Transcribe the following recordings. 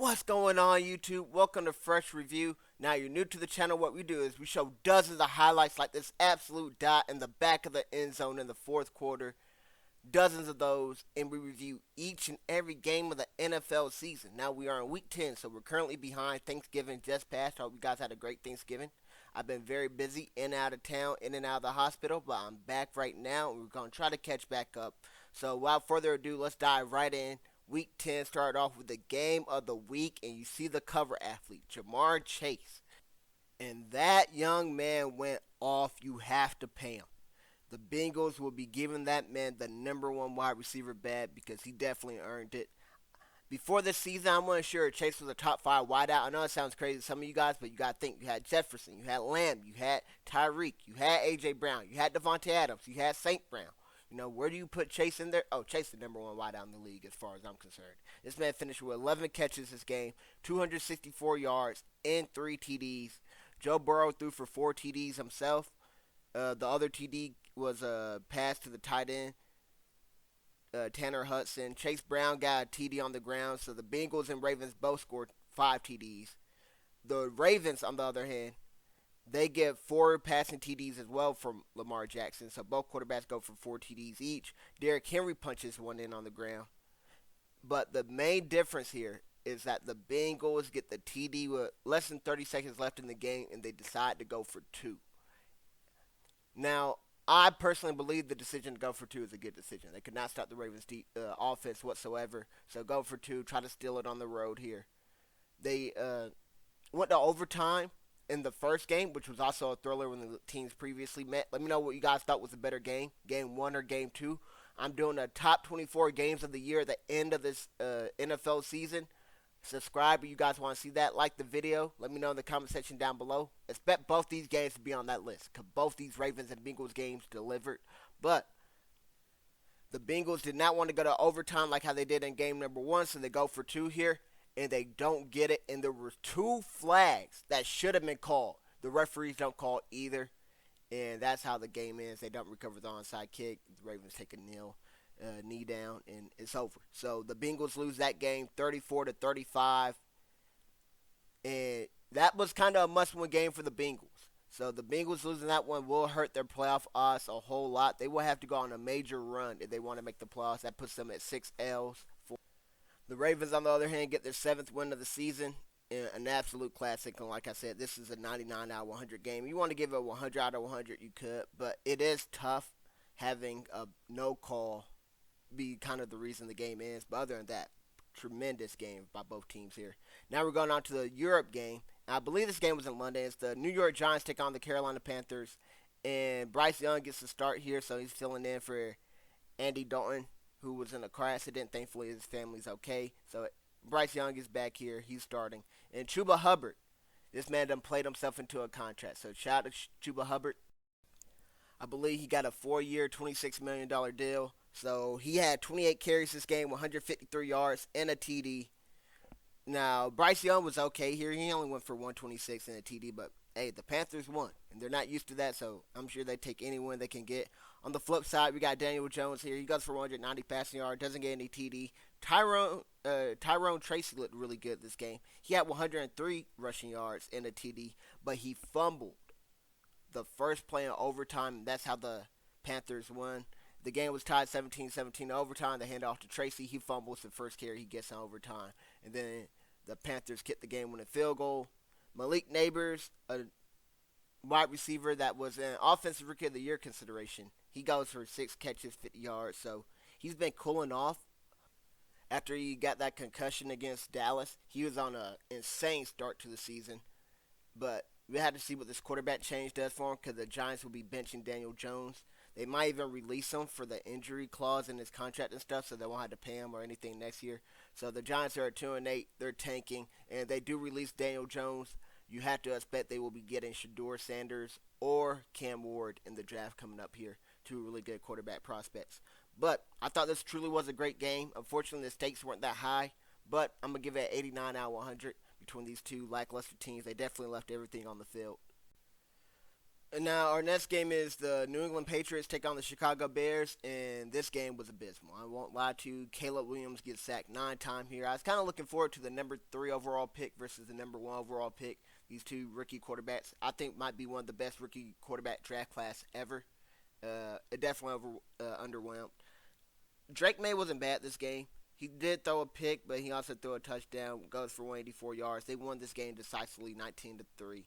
What's going on, YouTube? Welcome to Fresh Review. Now, you're new to the channel. What we do is we show dozens of highlights like this absolute dot in the back of the end zone in the fourth quarter. Dozens of those, and we review each and every game of the NFL season. Now, we are in week 10, so we're currently behind. Thanksgiving just passed. I hope you guys had a great Thanksgiving. I've been very busy, in and out of town, in and out of the hospital, but I'm back right now, and we're going to try to catch back up. So, without further ado, let's dive right in. Week 10 started off with the game of the week, and you see the cover athlete, Jamar Chase. And that young man went off. You have to pay him. The Bengals will be giving that man the number one wide receiver badge because he definitely earned it. Before this season, I'm not sure Chase was a top five wideout. I know it sounds crazy to some of you guys, but you got to think. You had Jefferson, you had Lamb, you had Tyreek, you had A.J. Brown, you had Devontae Adams, you had St. Brown. Where do you put Chase in there? Oh, Chase the number one wideout in the league as far as I'm concerned. This man finished with 11 catches this game, 264 yards, and 3 TDs. Joe Burrow threw for 4 TDs himself. The other TD was a pass to the tight end, Tanner Hudson. Chase Brown got a TD on the ground, so the Bengals and Ravens both scored 5 TDs. The Ravens, on the other hand, they get 4 passing TDs as well from Lamar Jackson, so both quarterbacks go for 4 TDs each. Derrick Henry punches one in on the ground. But the main difference here is that the Bengals get the TD with less than 30 seconds left in the game, and they decide to go for 2. Now, I personally believe the decision to go for 2 is a good decision. They could not stop the Ravens' offense whatsoever, so go for 2, try to steal it on the road here. They went to overtime in the first game, which was also a thriller when the teams previously met. Let me know what you guys thought was a better game, game 1 or game 2. I'm doing the top 24 games of the year at the end of this NFL season. Subscribe if you guys want to see that. Like the video. Let me know in the comment section down below. Expect both these games to be on that list because both these Ravens and Bengals games delivered. But the Bengals did not want to go to overtime like how they did in game number 1, so they go for 2 here. And they don't get it, and there were 2 flags that should have been called. The referees don't call either, and that's how the game ends. They don't recover the onside kick. The Ravens take a knee down, and it's over. So the Bengals lose that game 34-35, and that was kind of a must-win game for the Bengals. So the Bengals losing that one will hurt their playoff odds a whole lot. They will have to go on a major run if they want to make the playoffs. That puts them at 6 L's. The Ravens, on the other hand, get their 7th win of the season. An absolute classic. And like I said, this is a 99 out of 100 game. You want to give it a 100 out of 100, you could. But it is tough having a no call be kind of the reason the game ends. But other than that, tremendous game by both teams here. Now we're going on to the Europe game. I believe this game was in London. It's the New York Giants take on the Carolina Panthers. And Bryce Young gets to start here, so he's filling in for Andy Dalton, who was in a car accident. Thankfully, his family's okay. So Bryce Young is back here. He's starting. And Chuba Hubbard, this man done played himself into a contract. So shout out to Chuba Hubbard. I believe he got a 4-year, $26 million deal. So he had 28 carries this game, 153 yards, and a TD. Now, Bryce Young was okay here. He only went for 126 and a TD, but hey, the Panthers won, and they're not used to that, so I'm sure they take any win they can get. On the flip side, we got Daniel Jones here. He goes for 190 passing yards, doesn't get any TD. Tyrone Tracy looked really good this game. He had 103 rushing yards and a TD, but he fumbled the first play in overtime, and that's how the Panthers won. The game was tied 17-17 in overtime. They hand off to Tracy. He fumbles the first carry he gets in overtime. And then the Panthers kick the game-winning field goal. Malik Neighbors, a wide receiver that was an offensive rookie of the year consideration. He goes for 6 catches, 50 yards. So he's been cooling off after he got that concussion against Dallas. He was on an insane start to the season. But we had to see what this quarterback change does for him because the Giants will be benching Daniel Jones. They might even release him for the injury clause in his contract and stuff, so they won't have to pay him or anything next year. So the Giants are at 2-8. They're tanking, and they do release Daniel Jones. You have to expect they will be getting Shedeur Sanders or Cam Ward in the draft coming up here. 2 really good quarterback prospects. But I thought this truly was a great game. Unfortunately, the stakes weren't that high, but I'm going to give it 89 out of 100 between these 2 lackluster teams. They definitely left everything on the field. And now our next game is the New England Patriots take on the Chicago Bears, and this game was abysmal. I won't lie to you. Caleb Williams gets sacked 9 times here. I was kind of looking forward to the number 3 overall pick versus the number 1 overall pick. These two rookie quarterbacks, I think, might be one of the best rookie quarterback draft class ever. It definitely underwhelmed. Drake May wasn't bad this game. He did throw a pick, but he also threw a touchdown. Goes for 184 yards. They won this game decisively, 19-3.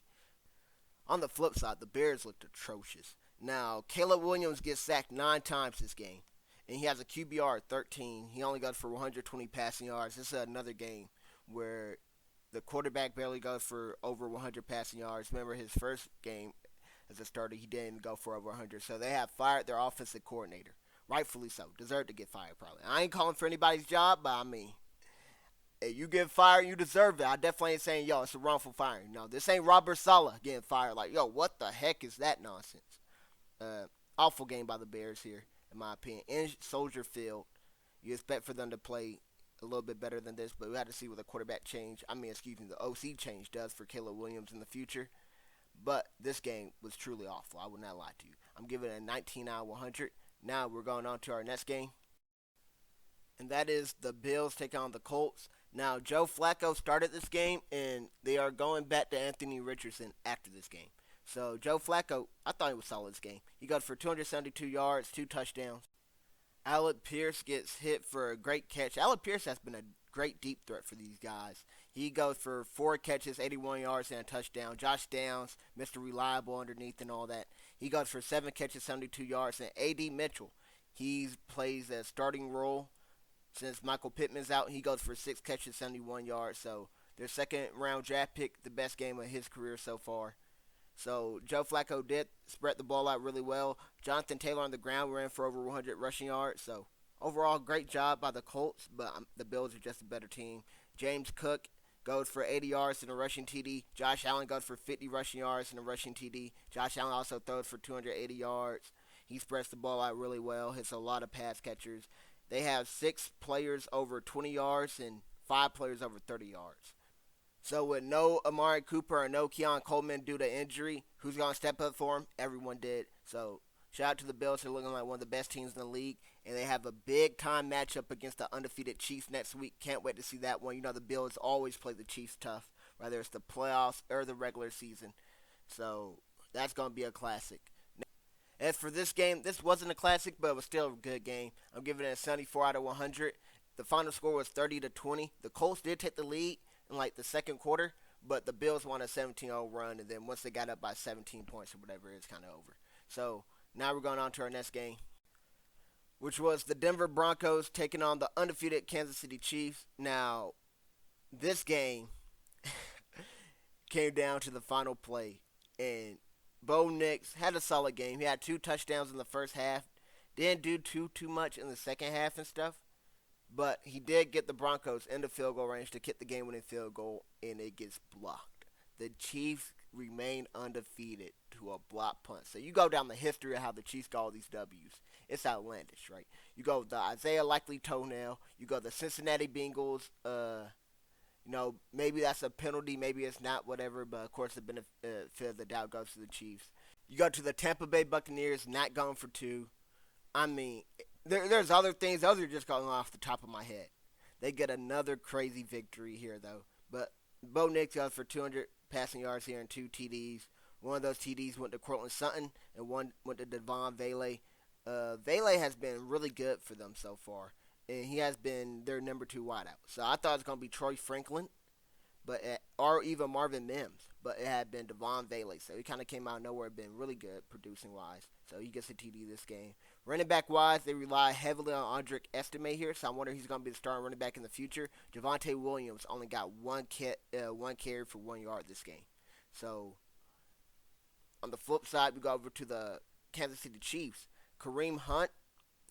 On the flip side, the Bears looked atrocious. Now, Caleb Williams gets sacked 9 times this game, and he has a QBR of 13. He only goes for 120 passing yards. This is another game where the quarterback barely goes for over 100 passing yards. Remember his first game as a starter, he didn't go for over 100. So they have fired their offensive coordinator. Rightfully so. Deserved to get fired, probably. I ain't calling for anybody's job, but I mean, if you get fired, you deserve it. I definitely ain't saying, yo, it's a wrongful firing. No, this ain't Robert Saleh getting fired. Like, yo, what the heck is that nonsense? Awful game by the Bears here, in my opinion. In Soldier Field, you expect for them to play a little bit better than this, but we had to see what the quarterback change, the OC change does for Caleb Williams in the future. But this game was truly awful. I would not lie to you. I'm giving it a 19 out of 100. Now we're going on to our next game, and that is the Bills taking on the Colts. Now, Joe Flacco started this game, and they are going back to Anthony Richardson after this game. So, Joe Flacco, I thought he was solid this game. He got for 272 yards, 2 touchdowns. Alec Pierce gets hit for a great catch. Alec Pierce has been a great deep threat for these guys. He goes for 4 catches, 81 yards, and a touchdown. Josh Downs, Mr. Reliable underneath and all that. He goes for 7 catches, 72 yards. And A.D. Mitchell, he plays a starting role since Michael Pittman's out. He goes for 6 catches, 71 yards. So their second round draft pick, the best game of his career so far. So Joe Flacco did spread the ball out really well. Jonathan Taylor on the ground ran for over 100 rushing yards. So overall, great job by the Colts, but the Bills are just a better team. James Cook goes for 80 yards in a rushing TD. Josh Allen goes for 50 rushing yards in a rushing TD. Josh Allen also throws for 280 yards. He spreads the ball out really well, hits a lot of pass catchers. They have 6 players over 20 yards and 5 players over 30 yards. So with no Amari Cooper or no Keon Coleman due to injury, who's going to step up for him? Everyone did. So shout out to the Bills. They're looking like one of the best teams in the league. And they have a big-time matchup against the undefeated Chiefs next week. Can't wait to see that one. You know the Bills always play the Chiefs tough, whether it's the playoffs or the regular season. So that's going to be a classic. As for this game, this wasn't a classic, but it was still a good game. I'm giving it a 74 out of 100. The final score was 30-20. The Colts did take the lead in like the second quarter, but the Bills won a 17-0 run, and then once they got up by 17 points or whatever, it's kind of over. So now we're going on to our next game, which was the Denver Broncos taking on the undefeated Kansas City Chiefs. Now, this game came down to the final play, and Bo Nix had a solid game. He had 2 touchdowns in the first half. Didn't do too much in the second half and stuff. But he did get the Broncos in the field goal range to kick the game-winning field goal, and it gets blocked. The Chiefs remain undefeated to a block punt. So you go down the history of how the Chiefs got all these W's. It's outlandish, right? You go the Isaiah Likely toenail. You go the Cincinnati Bengals. Maybe that's a penalty, maybe it's not, whatever. But of course, the benefit of the doubt goes to the Chiefs. You go to the Tampa Bay Buccaneers, not going for 2. I mean, there's other things. Those are just going off the top of my head. They get another crazy victory here, though. But Bo Nix goes for 200 passing yards here and 2 TDs. One of those TDs went to Cortland Sutton, and one went to Devon Vele. Vele has been really good for them so far, and he has been their number 2 wideout. So I thought it was going to be Troy Franklin, or even Marvin Mims, but it had been Devon Vele. So he kind of came out of nowhere, been really good producing-wise. So he gets a TD this game. Running back-wise, they rely heavily on Andrick Estime here, so I wonder if he's going to be the starting running back in the future. Javonte Williams only got one carry for 1 yard this game. So on the flip side, we go over to the Kansas City Chiefs. Kareem Hunt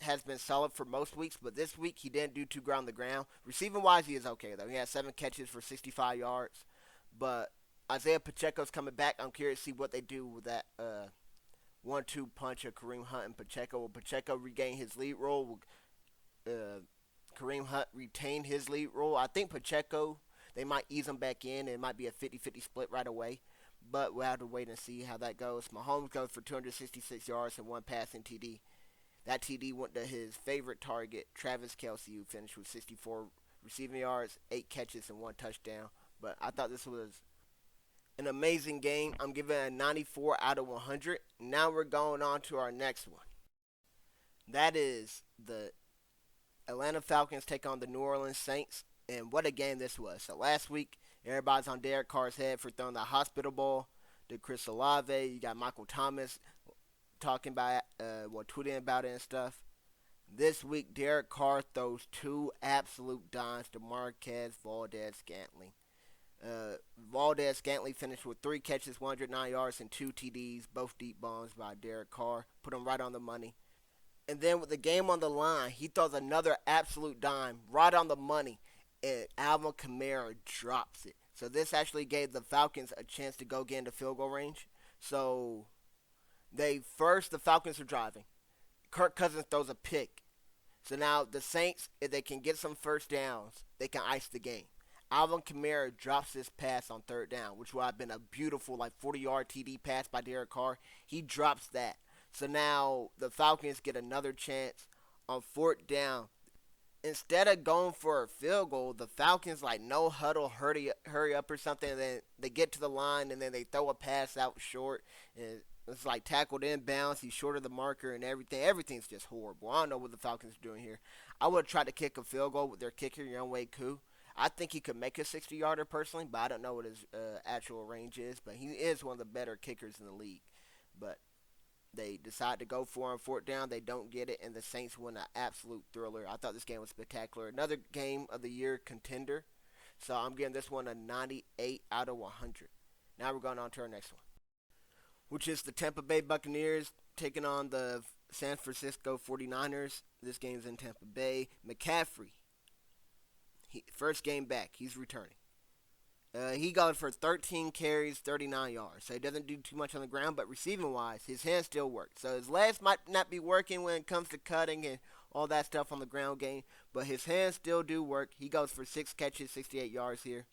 has been solid for most weeks, but this week he didn't do too good on the ground. Receiving-wise, he is okay, though. He had 7 catches for 65 yards. But Isaiah Pacheco's coming back. I'm curious to see what they do with that 1-2 punch of Kareem Hunt and Pacheco. Will Pacheco regain his lead role? Will Kareem Hunt retain his lead role? I think Pacheco, they might ease him back in. It might be a 50-50 split right away. but we'll have to wait and see how that goes. Mahomes goes for 266 yards and one passing TD. That TD went to his favorite target, Travis Kelce, who finished with 64 receiving yards, 8 catches, and 1 touchdown. But I thought this was an amazing game. I'm giving it a 94 out of 100. Now we're going on to our next one. That is the Atlanta Falcons take on the New Orleans Saints. And what a game this was. So last week, everybody's on Derek Carr's head for throwing the hospital ball to Chris Olave. You got Michael Thomas talking about, tweeting about it and stuff. This week, Derek Carr throws 2 absolute dimes to Marquez Valdes-Scantling. Valdes-Scantling finished with 3 catches, 109 yards, and 2 TDs, both deep bombs by Derek Carr. Put him right on the money. And then with the game on the line, he throws another absolute dime right on the money, and Alvin Kamara drops it. So this actually gave the Falcons a chance to go get into field goal range. So the Falcons are driving. Kirk Cousins throws a pick. So now the Saints, if they can get some first downs, they can ice the game. Alvin Kamara drops this pass on 3rd down, which would have been a beautiful 40-yard TD pass by Derek Carr. He drops that. So now the Falcons get another chance on 4th down. Instead of going for a field goal, the Falcons no huddle, hurry up or something. And then they get to the line and then they throw a pass out short. And it's tackled inbounds. He's short of the marker and everything. Everything's just horrible. I don't know what the Falcons are doing here. I would have tried to kick a field goal with their kicker, Younghoe Koo. I think he could make a 60-yarder personally, but I don't know what his actual range is. But he is one of the better kickers in the league. But they decide to go for him 4th down. They don't get it, and the Saints win an absolute thriller. I thought this game was spectacular. Another game of the year contender. So I'm giving this one a 98 out of 100. Now we're going on to our next one, which is the Tampa Bay Buccaneers taking on the San Francisco 49ers. This game's in Tampa Bay. McCaffrey, first game back. He's returning. He goes for 13 carries, 39 yards. So he doesn't do too much on the ground, but receiving-wise, his hands still work. So his legs might not be working when it comes to cutting and all that stuff on the ground game, but his hands still do work. He goes for 6 catches, 68 yards here.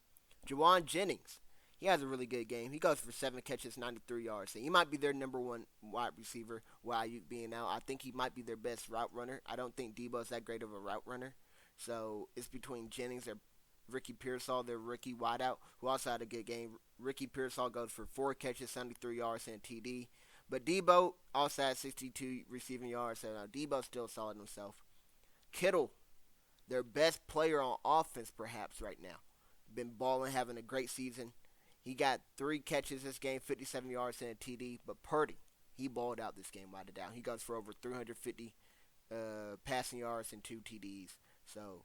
Juwan Jennings, he has a really good game. He goes for 7 catches, 93 yards. So he might be their number 1 wide receiver while Ayuk being out. I think he might be their best route runner. I don't think Debo's that great of a route runner. So it's between Jennings or Ricky Pearsall, their rookie wideout, who also had a good game. Ricky Pearsall goes for 4 catches, 73 yards, and a TD. But Debo also had 62 receiving yards, so Debo's still solid himself. Kittle, their best player on offense perhaps right now. Been balling, having a great season. He got 3 catches this game, 57 yards, and a TD. But Purdy, he balled out this game without a doubt. He goes for over 350 passing yards and 2 TDs. So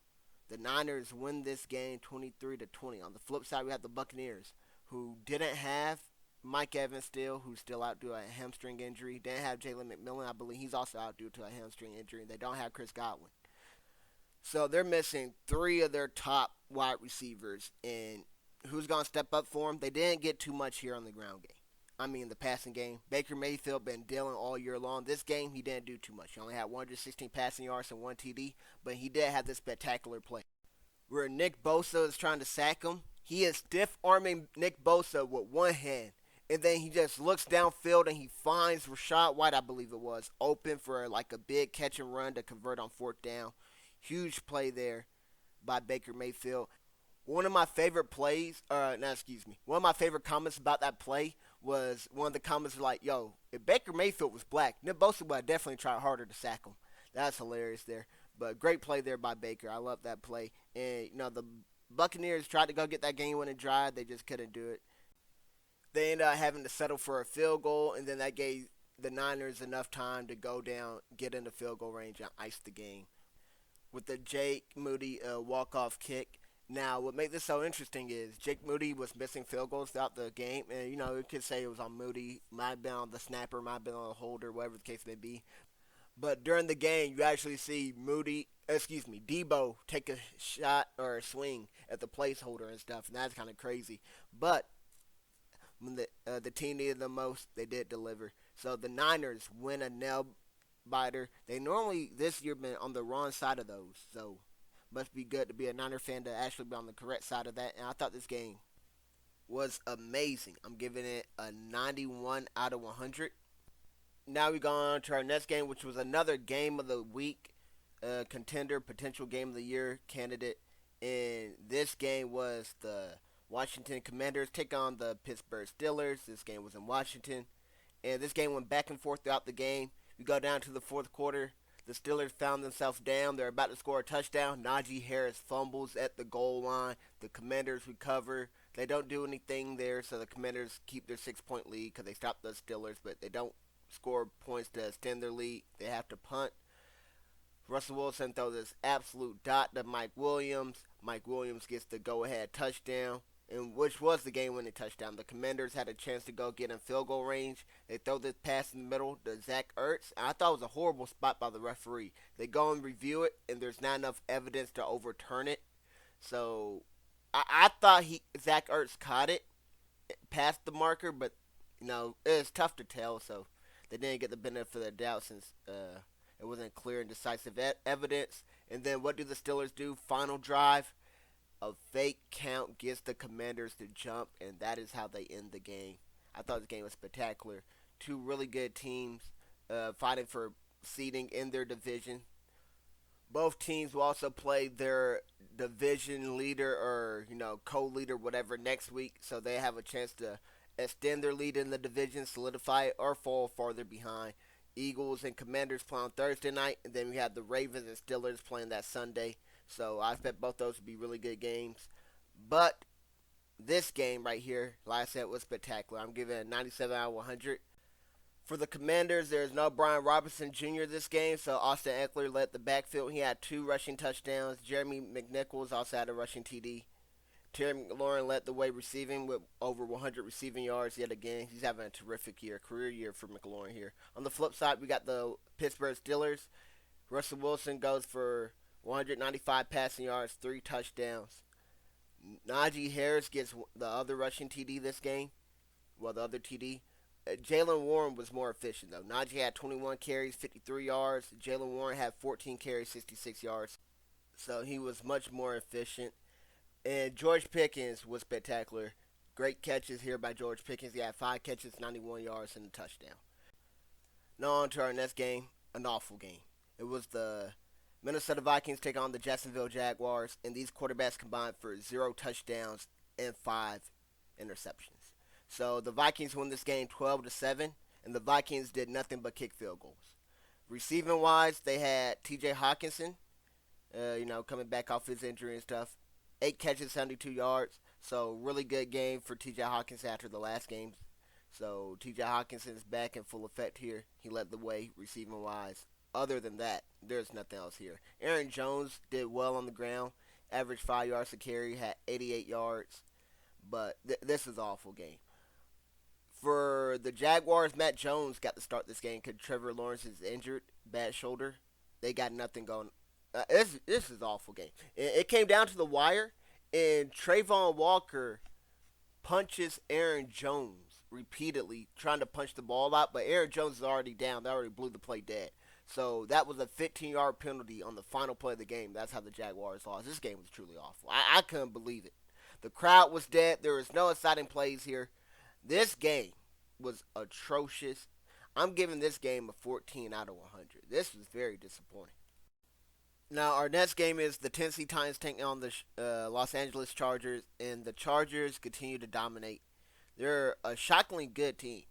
the Niners win this game 23-20. On the flip side, we have the Buccaneers, who didn't have Mike Evans still, who's still out due to a hamstring injury. Didn't have Jalen McMillan, I believe he's also out due to a hamstring injury. They don't have Chris Godwin. So they're missing 3 of their top wide receivers. And who's going to step up for them? They didn't get too much here on the ground game. The passing game. Baker Mayfield been dealing all year long. This game, he didn't do too much. He only had 116 passing yards and 1 TD, but he did have this spectacular play where Nick Bosa is trying to sack him. He is stiff-arming Nick Bosa with one hand, and then he just looks downfield and he finds Rachaad White, I believe it was, open for a big catch and run to convert on 4th down. Huge play there by Baker Mayfield. One of my favorite one of my favorite comments about that play was one of the comments yo, if Baker Mayfield was black, Nick Bosa would have definitely tried harder to sack him. That's hilarious there. But great play there by Baker. I love that play. And, the Buccaneers tried to go get that game-winning drive. They just couldn't do it. They ended up having to settle for a field goal, and then that gave the Niners enough time to go down, get into field goal range, and ice the game with the Jake Moody walk-off kick. Now, what makes this so interesting is Jake Moody was missing field goals throughout the game. And, you could say it was on Moody. Might have been on the snapper, might have been on the holder, whatever the case may be. But during the game, you actually see Debo take a shot or a swing at the placeholder and stuff. And that's kind of crazy. But when the team needed the most, they did deliver. So the Niners win a nail biter. They normally, this year, been on the wrong side of those. So must be good to be a Niner fan to actually be on the correct side of that. And I thought this game was amazing. I'm giving it a 91 out of 100. Now we go on to our next game, which was another game of the week contender, potential game of the year candidate. And this game was the Washington Commanders take on the Pittsburgh Steelers. This game was in Washington. And this game went back and forth throughout the game. We go down to the fourth quarter. The Steelers found themselves down. They're about to score a touchdown. Najee Harris fumbles at the goal line. The Commanders recover. They don't do anything there, so the Commanders keep their 6-point lead because they stopped the Steelers, but they don't score points to extend their lead. They have to punt. Russell Wilson throws this absolute dot to Mike Williams. Mike Williams gets the go-ahead touchdown, and which was the game-winning touchdown. The Commanders had a chance to go get in field goal range. They throw this pass in the middle to Zach Ertz. I thought it was a horrible spot by the referee. They go and review it, and there's not enough evidence to overturn it. So I thought Zach Ertz caught it past the marker, but it's tough to tell. So they didn't get the benefit of the doubt since it wasn't clear and decisive evidence. And then what do the Steelers do? Final drive. A fake count gets the Commanders to jump, and that is how they end the game. I thought the game was spectacular. Two really good teams fighting for seeding in their division. Both teams will also play their division leader or co-leader, whatever, next week, so they have a chance to extend their lead in the division, solidify it, or fall farther behind. Eagles and Commanders play on Thursday night, and then we have the Ravens and Steelers playing that Sunday. So I expect both those to be really good games. But this game right here, like I said, was spectacular. I'm giving it a 97 out of 100. For the Commanders, there's no Brian Robinson Jr. this game, so Austin Eckler led the backfield. He had 2 rushing touchdowns. Jeremy McNichols also had a rushing TD. Terry McLaurin led the way receiving with over 100 receiving yards yet again. He's having a terrific year, career year for McLaurin here. On the flip side, we got the Pittsburgh Steelers. Russell Wilson goes for 195 passing yards, 3 touchdowns. Najee Harris gets the other rushing TD this game. Well, the other TD. Jalen Warren was more efficient, though. Najee had 21 carries, 53 yards. Jalen Warren had 14 carries, 66 yards. So he was much more efficient. And George Pickens was spectacular. Great catches here by George Pickens. He had 5 catches, 91 yards, and a touchdown. Now on to our next game, an awful game. It was the Minnesota Vikings take on the Jacksonville Jaguars, and these quarterbacks combined for 0 touchdowns and 5 interceptions. So the Vikings won this game 12-7, and the Vikings did nothing but kick field goals. Receiving wise, they had T.J. Hawkinson, coming back off his injury and stuff. 8 catches, 72 yards. So really good game for T.J. Hawkinson after the last game. So T.J. Hawkinson is back in full effect here. He led the way receiving wise. Other than that, there's nothing else here. Aaron Jones did well on the ground. Averaged 5 yards a carry, had 88 yards. But this is an awful game. For the Jaguars, Matt Jones got to start this game because Trevor Lawrence is injured, bad shoulder. They got nothing going. This is an awful game. It came down to the wire, and Trayvon Walker punches Aaron Jones repeatedly, trying to punch the ball out, but Aaron Jones is already down. They already blew the play dead. So that was a 15-yard penalty on the final play of the game. That's how the Jaguars lost. This game was truly awful. I couldn't believe it. The crowd was dead. There was no exciting plays here. This game was atrocious. I'm giving this game a 14 out of 100. This was very disappointing. Now, our next game is the Tennessee Titans taking on the Los Angeles Chargers, and the Chargers continue to dominate. They're a shockingly good team.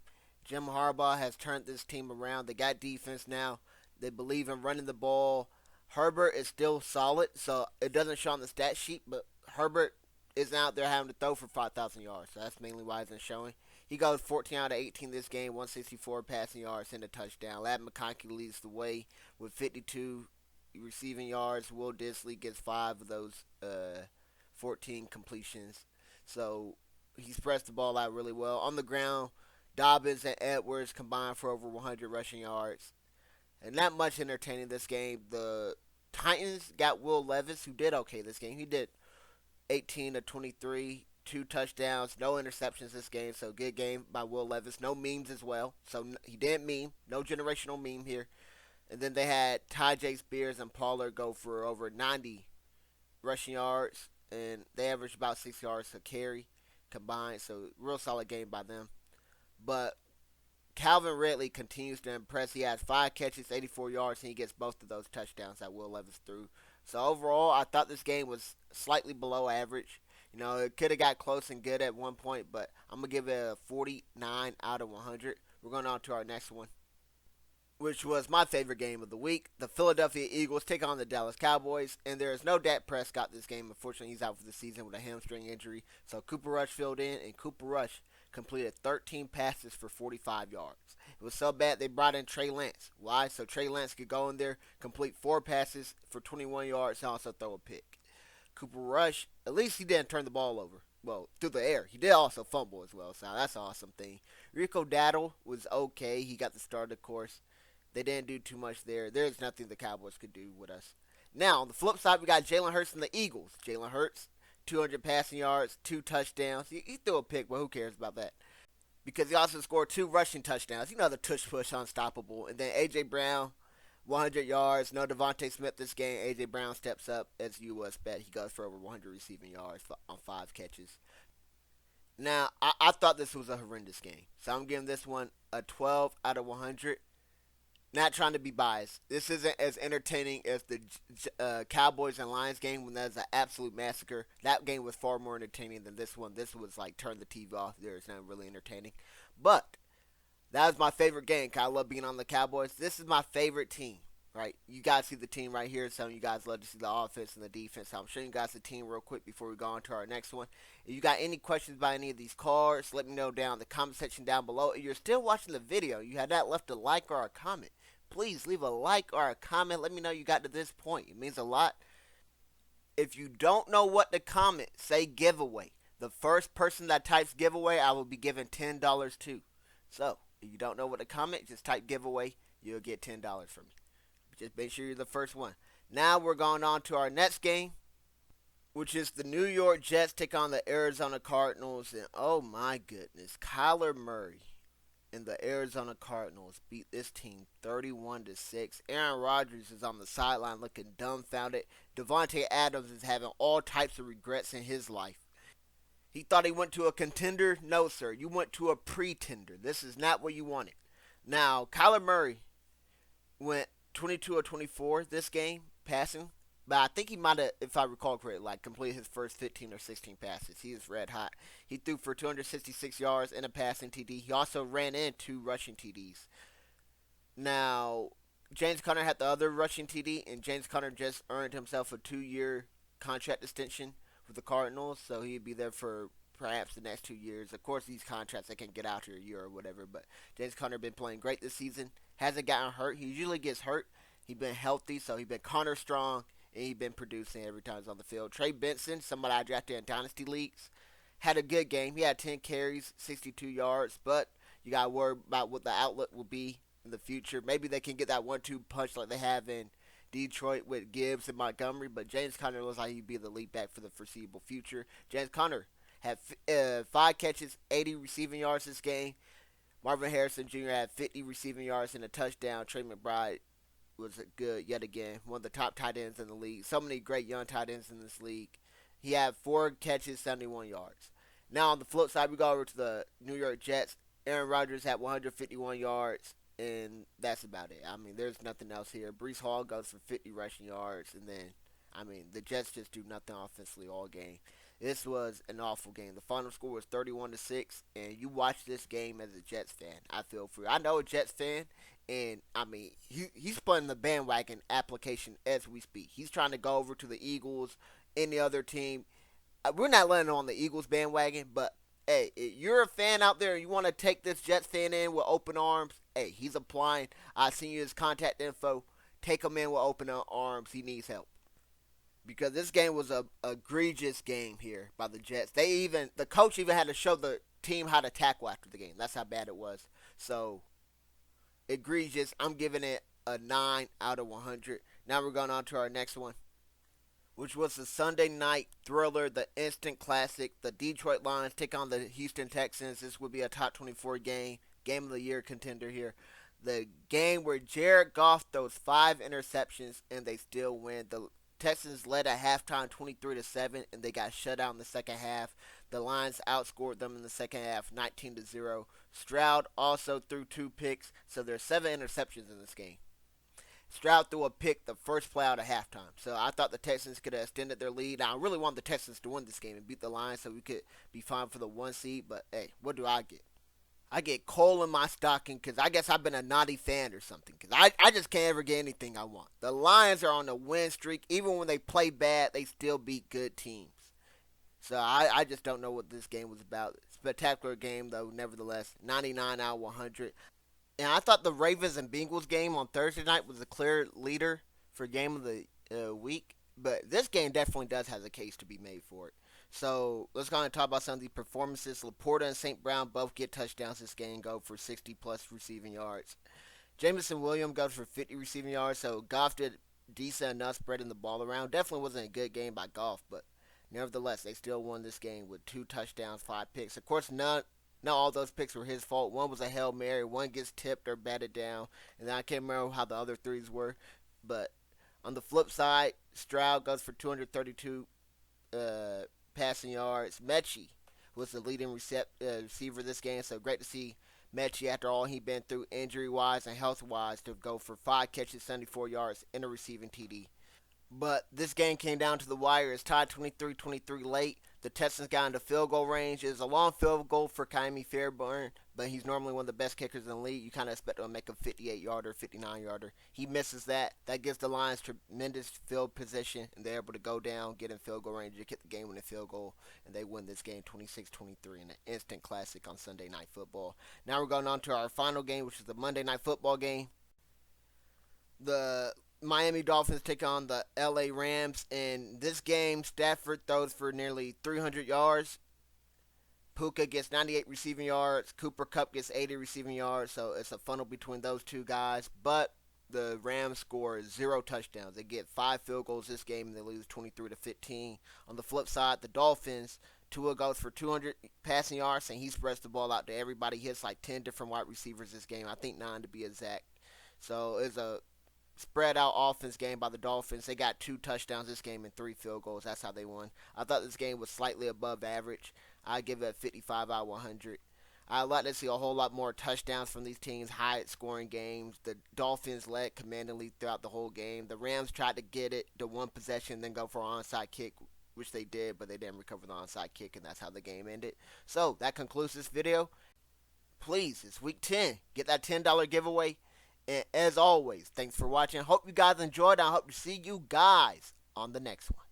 Jim Harbaugh has turned this team around. They got defense now. They believe in running the ball. Herbert is still solid, so it doesn't show on the stat sheet, but Herbert isn't out there having to throw for 5,000 yards, so that's mainly why it's not showing. He goes 14 out of 18 this game, 164 passing yards, and a touchdown. Ladd McConkey leads the way with 52 receiving yards. Will Disley gets 5 of those 14 completions. So he spreads the ball out really well. On the ground, Dobbins and Edwards combined for over 100 rushing yards. And not much entertaining this game. The Titans got Will Levis, who did okay this game. He did 18 of 23, 2 touchdowns, no interceptions this game. So good game by Will Levis. No memes as well. So he didn't meme. No generational meme here. And then they had Tyjae Spears and Pollard go for over 90 rushing yards. And they averaged about 6 yards a carry. combined. So real solid game by them. But Calvin Ridley continues to impress. He has 5 catches, 84 yards, and he gets both of those touchdowns that Will Levis threw. So overall, I thought this game was slightly below average. You know, it could have got close and good at one point, but I'm gonna give it a 49 out of 100. We're going on to our next one, which was my favorite game of the week. The Philadelphia Eagles take on the Dallas Cowboys, and there is no Dak Prescott this game. Unfortunately, he's out for the season with a hamstring injury. So Cooper Rush filled in, and Cooper Rush completed 13 passes for 45 yards. It was so bad they brought in Trey Lance. Why? So Trey Lance could go in there, complete 4 passes for 21 yards, and also throw a pick. Cooper Rush, at least he didn't turn the ball over. Well, through the air. He did also fumble as well, so that's an awesome thing. Rico Daddle was okay. He got the start, of course. They didn't do too much there. There's nothing the Cowboys could do with us. Now, on the flip side, we got Jalen Hurts and the Eagles. Jalen Hurts, 200 passing yards, 2 touchdowns. He threw a pick, but who cares about that? Because he also scored 2 rushing touchdowns. You know, the tush push unstoppable. And then A.J. Brown, 100 yards. No Devontae Smith this game. A.J. Brown steps up as you would expect. He goes for over 100 receiving yards on 5 catches. Now, I thought this was a horrendous game. So I'm giving this one a 12 out of 100. Not trying to be biased. This isn't as entertaining as the Cowboys and Lions game when that was an absolute massacre. That game was far more entertaining than this one. This was like turn the TV off. There's not really entertaining. But that was my favorite game. 'Cause I love being on the Cowboys. This is my favorite team. Right? You guys see the team right here. Some of you guys love to see the offense and the defense. So I'm showing you guys the team real quick before we go on to our next one. If you got any questions about any of these cards, let me know down in the comment section down below. If you're still watching the video, you have not left a like or a comment, please leave a like or a comment. Let me know you got to this point. It means a lot. If you don't know what to comment, say giveaway. The first person that types giveaway, I will be giving $10 to. So, if you don't know what to comment, just type giveaway. You'll get $10 from me. Just make sure you're the first one. Now we're going on to our next game, which is the New York Jets take on the Arizona Cardinals. And oh my goodness, Kyler Murray and the Arizona Cardinals beat this team 31-6. Aaron Rodgers is on the sideline looking dumbfounded. Devontae Adams is having all types of regrets in his life. He thought he went to a contender. No, sir. You went to a pretender. This is not what you wanted. Now, Kyler Murray went 22 or 24 this game passing. But I think he might have, if I recall correctly, like completed his first 15 or 16 passes. He is red hot. He threw for 266 yards and a passing TD. He also ran in 2 rushing TDs. Now, James Conner had the other rushing TD, and James Conner just earned himself a 2-year contract extension with the Cardinals, so he'd be there for perhaps the next 2 years. Of course, these contracts, they can get out here a year or whatever, but James Conner been playing great this season. Hasn't gotten hurt. He usually gets hurt. He's been healthy, so he's been Conner strong, and he's been producing every time he's on the field. Trey Benson, somebody I drafted in Dynasty Leagues, had a good game. He had 10 carries, 62 yards, but you got to worry about what the outlook will be in the future. Maybe they can get that 1-2 punch like they have in Detroit with Gibbs and Montgomery, but James Conner looks like he'd be the lead back for the foreseeable future. James Conner had 5 catches, 80 receiving yards this game. Marvin Harrison Jr. had 50 receiving yards and a touchdown. Trey McBride was good yet again. One of the top tight ends in the league. So many great young tight ends in this league. He had 4 catches, 71 yards. Now on the flip side, we go over to the New York Jets. Aaron Rodgers had 151 yards, and that's about it. I mean, there's nothing else here. Breece Hall goes for 50 rushing yards, and then, I mean, the Jets just do nothing offensively all game. This was an awful game. The final score was 31-6, and you watch this game as a Jets fan. I feel for you. I know a Jets fan, and I mean he's putting the bandwagon application as we speak. He's trying to go over to the Eagles, any other team. We're not letting on the Eagles bandwagon, but hey, if you're a fan out there and you want to take this Jets fan in with open arms, hey, he's applying. I've seen you his contact info. Take him in with open arms. He needs help. Because this game was a egregious game here by the Jets. The coach even had to show the team how to tackle after the game. That's how bad it was. So, egregious. I'm giving it a 9 out of 100. Now we're going on to our next one, which was the Sunday night thriller, the instant classic. The Detroit Lions take on the Houston Texans. This would be a top 24 game of the year contender here. The game where Jared Goff throws 5 interceptions and they still win. The Texans led at halftime 23-7, and they got shut out in the second half. The Lions outscored them in the second half 19-0. Stroud also threw 2 picks, so there's 7 interceptions in this game. Stroud threw a pick the first play out of halftime. So I thought the Texans could have extended their lead. I really wanted the Texans to win this game and beat the Lions so we could be fine for the 1 seed. But hey, what do I get? I get coal in my stocking because I guess I've been a naughty fan or something. Because I just can't ever get anything I want. The Lions are on a win streak. Even when they play bad, they still beat good teams. So I just don't know what this game was about. Spectacular game, though, nevertheless. 99 out of 100. And I thought the Ravens and Bengals game on Thursday night was a clear leader for game of the week. But this game definitely does have a case to be made for it. So let's go and talk about some of the performances. Laporta and St. Brown both get touchdowns this game, go for 60 plus receiving yards. Jameson Williams goes for 50 receiving yards. So Goff did decent enough spreading the ball around. Definitely wasn't a good game by Goff, but nevertheless, they still won this game with 2 touchdowns, 5 picks. Of course, not all those picks were his fault. One was a Hail Mary, one gets tipped or batted down, and then I can't remember how the other threes were. But on the flip side, Stroud goes for 232 passing yards. Mechie was the leading receiver this game, so great to see Mechie after all he'd been through injury-wise and health-wise to go for 5 catches, 74 yards, and a receiving TD. But this game came down to the wire. It's tied 23-23 late. The Texans got into field goal range. It was a long field goal for Kaimi Fairburn, but he's normally one of the best kickers in the league. You kind of expect him to make a 58-yarder, 59-yarder. He misses that. That gives the Lions tremendous field position, and they're able to go down, get in field goal range, get the game-winning field goal, and they win this game 26-23 in an instant classic on Sunday Night Football. Now we're going on to our final game, which is the Monday Night Football game. The Miami Dolphins take on the LA Rams. In this game, Stafford throws for nearly 300 yards. Puka gets 98 receiving yards. Cooper Kupp gets 80 receiving yards. So it's a funnel between those two guys. But the Rams score 0 touchdowns. They get 5 field goals this game and they lose 23-15. On the flip side, the Dolphins, Tua goes for 200 passing yards and he spreads the ball out to everybody. He hits like 10 different wide receivers this game. I think 9 to be exact. So it's a spread out offense game by the Dolphins. They got 2 touchdowns this game and 3 field goals. That's how they won. I thought this game was slightly above average. I give it a 55 out of 100. I'd like to see a whole lot more touchdowns from these teams, high scoring games. The Dolphins led commandingly throughout the whole game. The Rams tried to get it to one possession, then go for an onside kick, which they did, but they didn't recover the onside kick, and that's how the game ended. So that concludes this video. Please, it's week 10. Get that $10 giveaway. And as always, thanks for watching. Hope you guys enjoyed. I hope to see you guys on the next one.